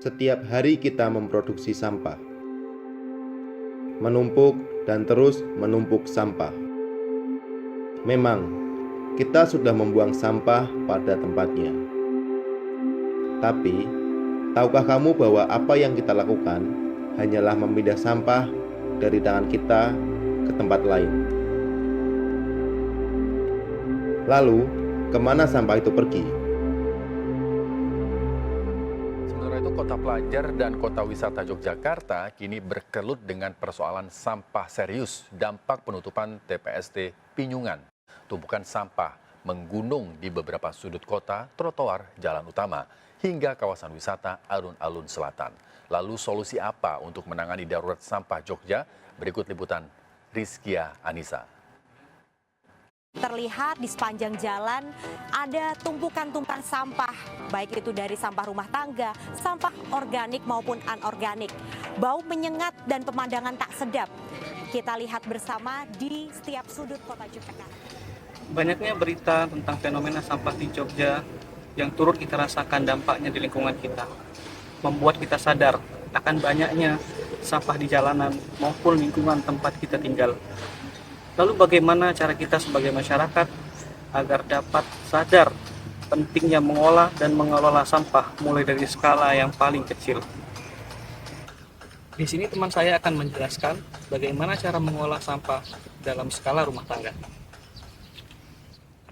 setiap hari kita memproduksi sampah, menumpuk dan terus menumpuk sampah. Memang, kita sudah membuang sampah pada tempatnya. Tapi, tahukah kamu bahwa apa yang kita lakukan hanyalah memindah sampah dari tangan kita ke tempat lain? Lalu, kemana sampah itu pergi? Kota Pelajar dan Kota Wisata Yogyakarta kini berkelut dengan persoalan sampah serius dampak penutupan TPST Pinyungan. Tumpukan sampah menggunung di beberapa sudut kota, trotoar, jalan utama, hingga kawasan wisata alun-alun selatan. Lalu solusi apa untuk menangani darurat sampah Jogja? Berikut liputan Rizkia Anissa. Terlihat di sepanjang jalan ada tumpukan-tumpukan sampah, baik itu dari sampah rumah tangga, sampah organik maupun anorganik. Bau menyengat dan pemandangan tak sedap. Kita lihat bersama di setiap sudut kota Yogyakarta. Banyaknya berita tentang fenomena sampah di Jogja yang turut kita rasakan dampaknya di lingkungan kita. Membuat kita sadar akan banyaknya sampah di jalanan maupun lingkungan tempat kita tinggal. Lalu bagaimana cara kita sebagai masyarakat agar dapat sadar pentingnya mengolah dan mengelola sampah mulai dari skala yang paling kecil. Di sini teman saya akan menjelaskan bagaimana cara mengolah sampah dalam skala rumah tangga.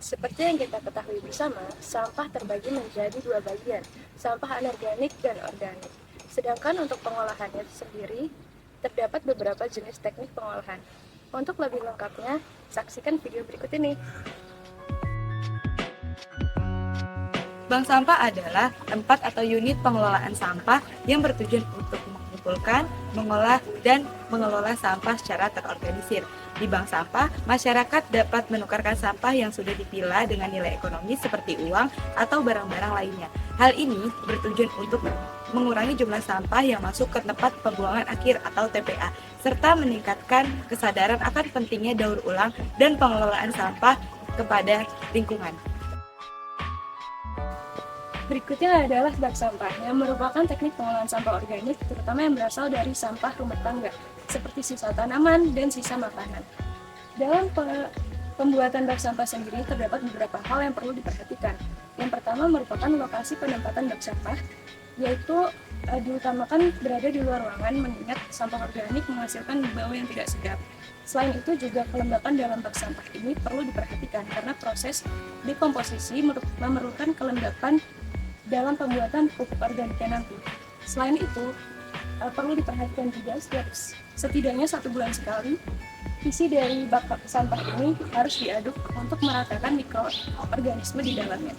Seperti yang kita ketahui bersama, sampah terbagi menjadi dua bagian, sampah anorganik dan organik. Sedangkan untuk pengolahannya sendiri, terdapat beberapa jenis teknik pengolahan. Untuk lebih lengkapnya, saksikan video berikut ini. Bank sampah adalah tempat atau unit pengelolaan sampah yang bertujuan untuk mengumpulkan, mengolah, dan mengelola sampah secara terorganisir. Di bank sampah, masyarakat dapat menukarkan sampah yang sudah dipilah dengan nilai ekonomis seperti uang atau barang-barang lainnya. Hal ini bertujuan untuk mengurangi jumlah sampah yang masuk ke tempat pembuangan akhir atau TPA, serta meningkatkan kesadaran akan pentingnya daur ulang dan pengelolaan sampah kepada lingkungan. Berikutnya adalah bak sampah, yang merupakan teknik pengolahan sampah organik, terutama yang berasal dari sampah rumah tangga, seperti sisa tanaman dan sisa makanan. Dalam pembuatan bak sampah sendiri terdapat beberapa hal yang perlu diperhatikan. Yang pertama merupakan lokasi penempatan bak sampah, yaitu diutamakan berada di luar ruangan mengingat sampah organik menghasilkan bau yang tidak sedap. Selain itu juga kelembapan dalam bak sampah ini perlu diperhatikan karena proses dekomposisi memerlukan kelembapan dalam pembuatan pupuk organiknya nanti. Selain itu, perlu diperhatikan juga setidaknya 1 bulan sekali, isi dari bak sampah ini harus diaduk untuk meratakan mikroorganisme di dalamnya.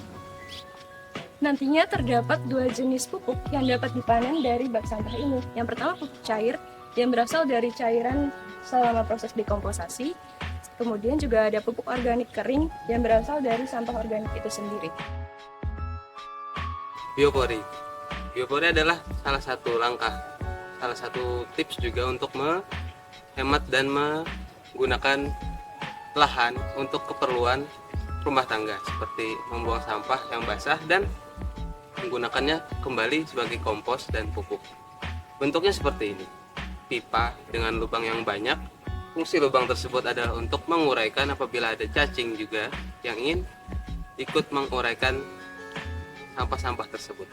Nantinya terdapat 2 jenis pupuk yang dapat dipanen dari bak sampah ini. Yang pertama pupuk cair yang berasal dari cairan selama proses dekomposasi. Kemudian juga ada pupuk organik kering yang berasal dari sampah organik itu sendiri. Biopori. Biopori adalah salah satu langkah, salah satu tips juga untuk menghemat dan menggunakan lahan untuk keperluan rumah tangga, seperti membuang sampah yang basah dan menggunakannya kembali sebagai kompos dan pupuk. Bentuknya seperti ini, pipa dengan lubang yang banyak. Fungsi lubang tersebut adalah untuk menguraikan apabila ada cacing juga yang ingin ikut menguraikan sampah-sampah tersebut.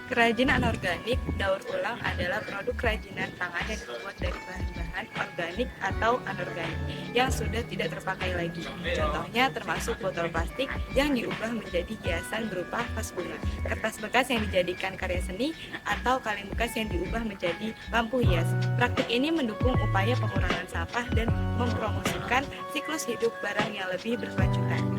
Kerajinan anorganik daur ulang adalah produk kerajinan tangan yang dibuat dari bahan-bahan organik atau anorganik yang sudah tidak terpakai lagi. Contohnya termasuk botol plastik yang diubah menjadi hiasan berupa vas bunga, kertas bekas yang dijadikan karya seni, atau kaleng bekas yang diubah menjadi lampu hias. Praktik ini mendukung upaya pengurangan sampah dan mempromosikan siklus hidup barang yang lebih berkelanjutan.